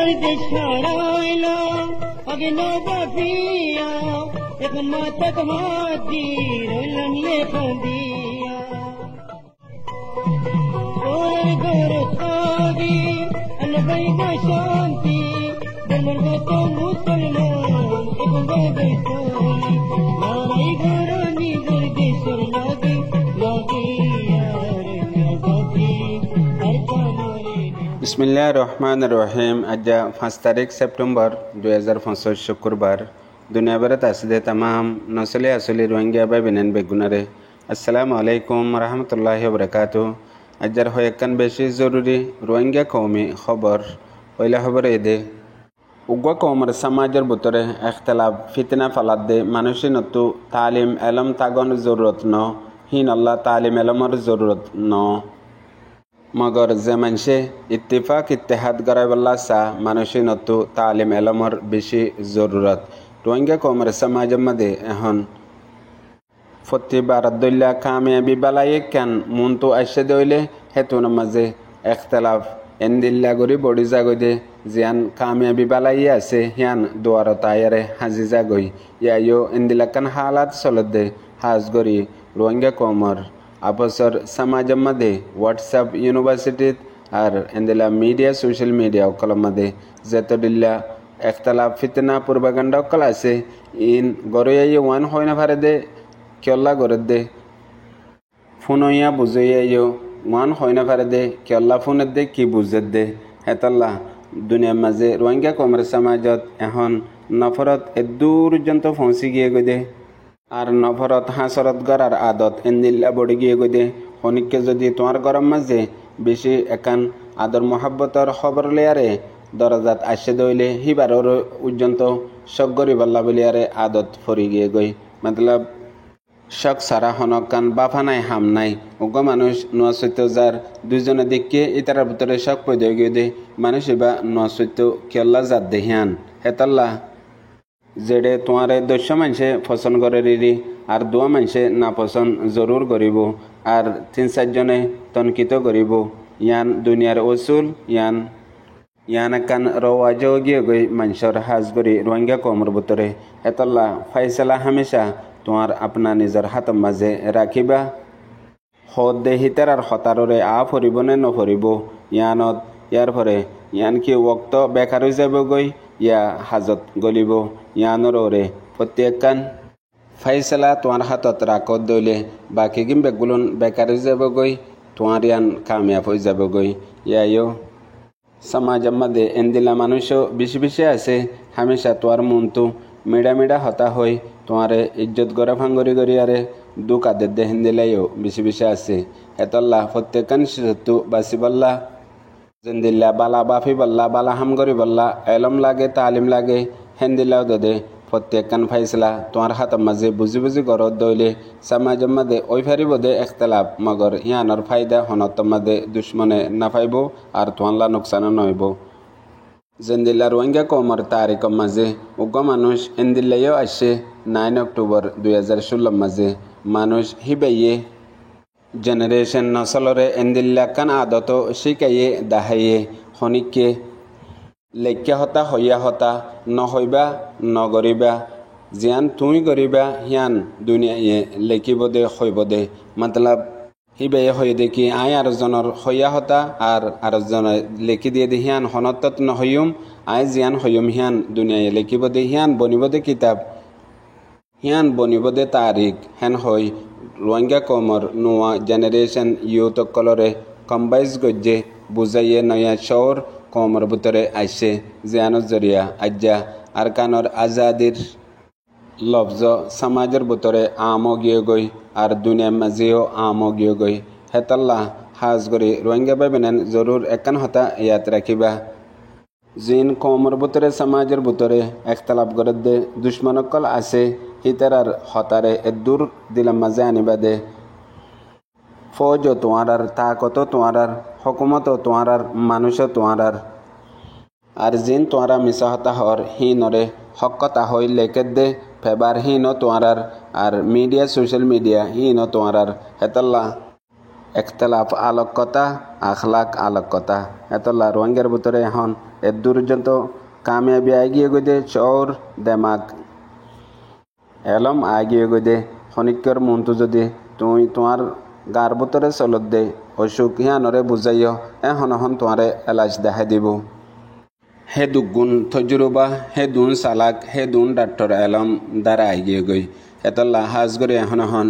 দর্দে ছড়াইলো অগনো বাপিয়া এক মাতক মাতি রইলাম লেখা দিয়া ওর গর খাবি আনবাই গো শান্তি ধর্মের গত মুসলমান এক বাবাই তোলি নারাই ঘরনি দর্দে সর লাগি লাগিয়া রে বাপি আর কামরে বিসমিল্লাহির রহমানির রহিম। আজ 5 তারিখ সেপ্টেম্বর 2025 শুক্রবার। দুনিয়াভরত আসলে तमाम নসলে আসলে রোহিঙ্গা ভাই বেনেন বেগুনারে আসসালামু আলাইকুম রহমতুল্লাহি ওয়া বারাকাতুহু। আজর হয়কান বেশি জরুরি রোহিঙ্গা কওমি খবর ওইলা খবর এদে উগ্র কওমের সমাজের ভিতরে ইখতিলাফ ফিতনা ফালাদ দে মানুষের নতু তালিম এলম তাগন জরুরত ন হিন আল্লাহ তালিম এলমর জরুরত ন मगर जे मानसे इत्तेफाक इत्तेहाद गरायबल्ला सा मानुषी नतु तालीम एलमर बेशी जरूरत रोहिंग्या कौमेर समाजमध्ये এখন ফতি বারাদুল্লাহ কামিয়াবি বালাই কান মুনতু আইসে দইলে হেতুন মাঝে ইখতিলাফ এন্দিল্লা গরি বডি জাগদে জিয়ান কামিয়াবি বালাই আছে হিয়ান দুয়ার তায়ারে হাজি জাগই ইয়ায়ো এন্দিলা কান হালাত চলদে হাজ গরি রোহিঙ্গা কৌমের আপসর সমাজের মধ্যে হোয়াটসঅ্যাপ ইউনিভার্সিটিত আর এন্দিলা মিডিয়া সোশ্যাল মিডিয়া অকলের মধ্যে যেতদিল্লা ইখতিলাফ ফিতনা প্রোপাগান্ডা অকল আছে ইন গরইয়া ওয়ান হয় না পারে দে কেল্লা গরে দে ফোনইয়া বুঝইয়া ওয়ান হয় না পারে দে কেল্লা ফোনের দে কি বুঝে দে হেতাল্লা দুনিয়ার মাঝে রোহিঙ্গা কৌমের সমাজত এখন নফরত দূর পর্যন্ত পৌঁছে গিয়ে গই দে আর নফরত হাসরত গড়ার আদত এন্দিল্লা বড়ি গিয়ে গই দে হনিককে যদি তোমার গরম মাঝে বেশি একান আদর মহাব্বতর খবর লেয়ারে দরজাত আসে দইলে হিবারর পর্যন্ত শখ গরিবাল্লা বলিয়ারে আদত ফরি গিয়ে গই মতলব শখ সারা হনকান বাফা নাই হাম নাই উগ মানুষ নোয়া সত্য যার দুইজনে দেখকে ইতার ভিতরে শখ পয়দা গিয়ে দে মানুষ এবার নোয়া সত্য কেল্লা জাত দেহিয়ান হেতাল্লা যেডে তোমারে দস্য মানুষে পছন্দ করে রিরি আর দোয়া মানুষে না পছন্দ জরুর করিব আর 3-4 জনে তনকিত করিব ইয়ান দুনিয়ার ওসুল ইয়ান একান রওয়াজ গিয়ে গই মানুষের হাজ করি রোহিঙ্গা কৌমের ভিতরে এতল্লা ফাইসলা হামেশা তোমার আপনা নিজের হাতের মাঝে রাখিবা হদ দে হিতার আর হতাররে আ ফরিব নে নফরিব ইয়ানত ইয়ার পরে ইয়ান কি ওক্ত বেকার হয়ে যাব গই ইয়া হাজত গলিব ইয়ানোর ওরে প্রত্যেকান ফাইসলা তোমার হাতত রাখত দইলে বাকি কিম বেগুলন বেকার হয়ে যাব গই তোমার ইয়ান কামিয়াব হয়ে যাব গই ইয়ায়ো সমাজের মধ্যে এন্দিলা মানুষও বেশি বেশি আছে হামেশা তোমার মনতু মিডা মিডা হতা হই তোমারে ইজ্জত গড়া ভাঙ্গরি গড়ি আরে দুঃখ আদের দে হেন্দিলাইও বেশি বেশি আছে এতল্লা প্রত্যেকান শিশু বাসিবাল্লা জেন্দিল্লা বালা বাফি বল্লা বালা হাম গরি বল্লা এলম লাগে তালিম লাগে হেন্দিল্লাও দে প্রত্যেকান ফাইসলা তোমার হাতের মাঝে বুঝি বুঝি গরত দইলে সমাজের মধ্যে ওই ফারিব দে ইখতিলাফ মগর ইয়ানোর ফায়দা হনতর মধ্যে দুশ্মনে না পাইব আর তোমাল্লা নোকসানও নইব জেন্দিল্লা রোহিঙ্গা কৌমের তারিখের মাঝে উগ্র মানুষ এন্দিল্লাইও আসে 9 অক্টোবর 2016 মাঝে মানুষ হিবাইয়ে জেনারেশন নসলরে এন্দিল্লা কান আদত শিকাইয়ে দাহাইয়ে হনিককে লেখ্যা হতা হইয়া হতা নহইবা নগরিবা জিয়ান তুই গরিবা হিয়ান দুনিয়ায়ে লেখিব দে হইব দে মতলব হিবাইয়ে হই দেখি আই আরজনের হইয়া হতা আর আরজনের লেখি দিয়ে দে হিয়ান হনতত নহইম আই জিয়ান হইম হিয়ান দুনিয়ায়ে লেখিব দে হিয়ান বনিব দে কিতাব হিয়ান বনিব দে তারিখ হেন হই রোহিঙ্গা কৌমের নোয়া জেনারেশন ইউথ কলরে কম্বাইজ গজ্জে বুঝাইয়ে নয়া শহর কৌমের ভিতরে আইসে জিয়ানোর জরিয়া আজ্জা আর কানর আজাদির লফজ সমাজের ভিতরে আমও গিয়ে গই আর দুনিয়ার মাঝেও আমও গিয়ে গই হেতাল্লা হাজ করি রোহিঙ্গা বেবেনেন জরুর একান হতা ইয়াত রাখিবা জিন কৌমের ভিতরে সমাজের ভিতরে ইখতিলাফ করে দে দুশ্মনকল আছে হিতারার হতারে দূর দিলাম মাঝে আনিবা দে ফৌজও তোমার তাকত তোমার হকুমত তোমার মানুষও তোমার আর জিন তোমারা মিশা হতা হর হিনরে হকতা হই লেখে দে ফেবার হিনো তোমার আর মিডিয়া সোশ্যাল মিডিয়া হিনো তোমার হেতাল্লা একতলাফ আলোক কথা আখলাক আলোক কথা এতলা রোহিঙ্গার ভিতরে এখন এর দুর্যন্ত কামিয়াবি আগিয়ে গদে চৌর দেমাগ এলম আগিয়ে গদে খনিকর মনটো যদি তুই তোমার গার ভিতরে চলত দে অসুখ হিয়ানরে বুঝাইও এখন এখন তোমারে এলাচ দেখাই দিব হে দুগুণ তজুরবা হে দুন সালাক হে দুন ডাক্তর এলম দ্বারা আগিয়ে গই এতলা হাজ করে এখন এখন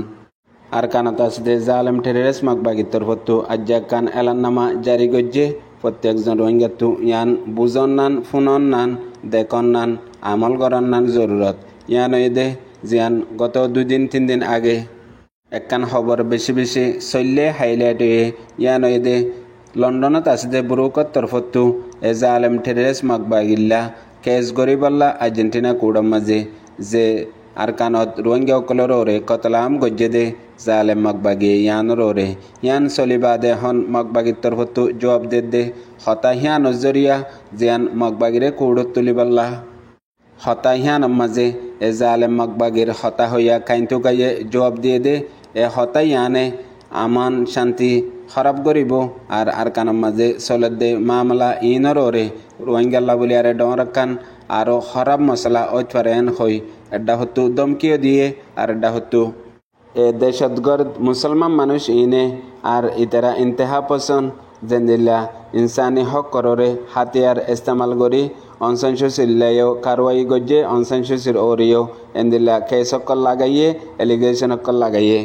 আর কানত আসতে জালেম টেরেস মাকবাগিতর ফত্তু আজ্জা কান এলান নামা জারি গজ্জে প্রত্যেকজন রোহিঙ্গাতু ইয়ান বুজন নান ফুনন নান দেখন নান আমল করার নান জরুরত ইয়ান এদে জিয়ান গত 2 দিন 3 দিন আগে একখান খবর বেশি বেশি চললে হাইলাইট হয়ে ইয়ান এদে লন্ডনত আসতে বুরুকত তরফত্তু এ জালেম টেরেস মাকবাগিল্লা কেস গরিবাল্লা আর্জেন্টিনা কুড়ম মাঝে যে আর কানত রোহিঙ্গা অকলর ওরে কতলাম গজ্জে দে জালেম মকবাগি ইয়ানোর ওরে ইয়ান চলিবাদে হন মকবাগির তরফতো জবাব দে হতা হিয়ান জরিয়া জিয়ান মকবাগিরে কুড়ত তুলিবাল্লা হতা হিয়ান মাঝে এ জালেম মকবাগির হতা হইয়া কাইন্তু গাইয়ে জবাব দিয়ে দে এ হতা ইয়ানে আমান শান্তি খারাপ করিব আর কানের মাঝে চলে দে মামলা ইনর ওরে রোহিঙ্গাল্লা বলি আরে ডরাকান আরো খারাপ মশলা ওইফারেন হই এডা হতো দমকিও দিয়ে আর এডা হতো এ দেশতগর মুসলমান মানুষ ইনে আর ইতারা ইন্তেহা পছন্দ জেন্দিল্লা ইনসানি হক কররে হাতিয়ার ইস্তেমাল করি অনসেনসুসিল্লায়ও কারওয়াই গজ্জে অনসেনসুসির ওরিও এন্দিল্লা কেস অকল লাগাইয়ে এলিগেশন অকল লাগাইয়ে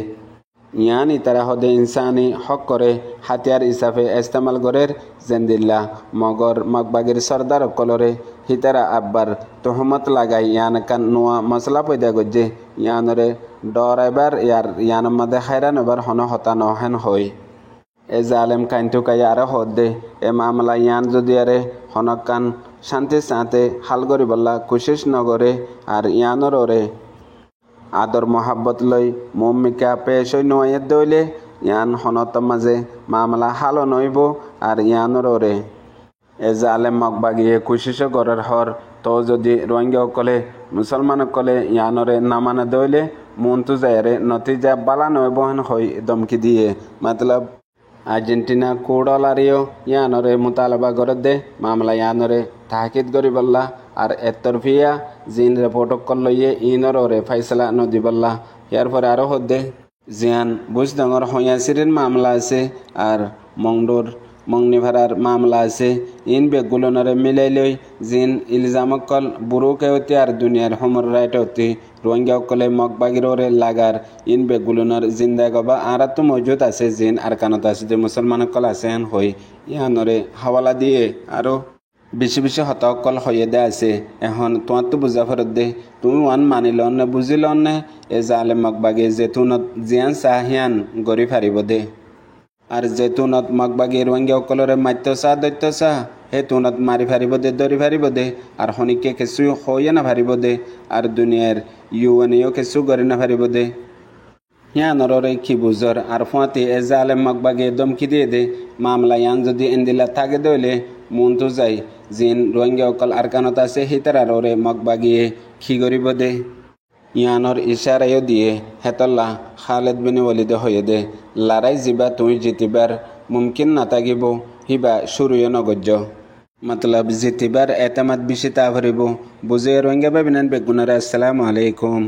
ইয়ান ইতারা হদে ইনসানি হক করে হাতিয়ার হিসাবে ইস্তেমাল করের জেন্দিল্লা মগর মকবাগির সর্দার অকলরে হিতারা আব্বার তোহমত লাগাই ইয়ান কান নোয়া মশলা পয়দা গজ্জে ইয়ানরে ডরাইবার ইয়ান মাদে হাইরান এবার হন হতা নহেন হই এ জালেম কাইন্তু কাই আরে হদে এ মামলা ইয়ান যদি আরে হনক কান শান্তি সাথে হাল করি বললা কোশিশ নগরে আর ইয়ানর ওরে আদর মহাব্বত লই মম্মিকা পেশ নয়ের দইলে ইয়ান হনত মাঝে মামলা হালো নইব আর ইয়ানর ওরে এ জালেম মকবাগিয়ে কোশিশ করার হর তো যদি রোহিঙ্গা অকলে মুসলমান অকলে ইয়ানরে নামানে দইলে মনতু যায়রে নতিজা বালা নইব হেন হই দমকি দিয়ে মতলব আর্জেন্টিনা কোডলারিও ইয়ানরে মুতালাবা করে দে মামলা ইয়ানরে তাহাকিদ করি বললা আর এতরফিয়া জিন রিপোর্ট লইয়ে ইনর ওরে ফাইসলা নদী বললা ইয়ার পরে আরো হদে জিয়ান বুঝ ডাঙর হইয়াসিরের মামলা আছে আর মংনিভারার মামলা আছে ইন বেগুলনরে মিলাই লই জিন ইলজামকল বুরুকে হতে আর দুনিয়ার হমর রাইট হতে রোহিঙ্গা অকলে মকবাগিরে লাগার ইন বেগুলনর জিন্দাগবা আরা তো মজুদ আছে জিন আর কানত আছে যে মুসলমান অকল আছে হেন হই ইয়ানরে হাওয়ালা দিয়ে আরো বেশি বেশি হতকল হয়ে দে আছে এখন তোমার তো বুঝা ফেরত দে তুমি ওয়ান মানিল নে বুঝিল নে এ জালে মকবাগে জেতুনত জিয়ান চাহিয়ান গড়ি ফারিব দে আর জেতুনত মকবাগে রোহিঙ্গা অকলরে মাত্য চাহ দৈত্য চাহ হে তুনত মারি ফারিব দে দরি ফারিব দে আর শনিকে কিছু হয়ে না ফারিব দে আর দুনিয়ার ইউএনএও কিছু গড়ি না ফারিব দে ইয়ানরে কি বুঝর আর ফুয়াতে এ জালে মকবাগে দমকি দিয়ে দে মামলা ইয়ান যদি এন্দিলা থাকে দইলে মনতো যাই জিন রোহিঙ্গা অকল আর কানত আছে হিতারার ওরে মকবাগিয়ে কি করিব দে ইয়ানর ইশারায়ও দিয়ে হেতল্লা খালেদ বিন ওয়ালিদ হয়ে দে লড়াই যিবা তুই জিতিবার মুমকিন না থাকিব হিবা শুরুয়ে নগজ্য মতলব জিতিবার এতেমাদ বেশি তা ভরিব বুঝে রোহিঙ্গা বেবিনান বেগুনারে আসসালামু আলাইকুম।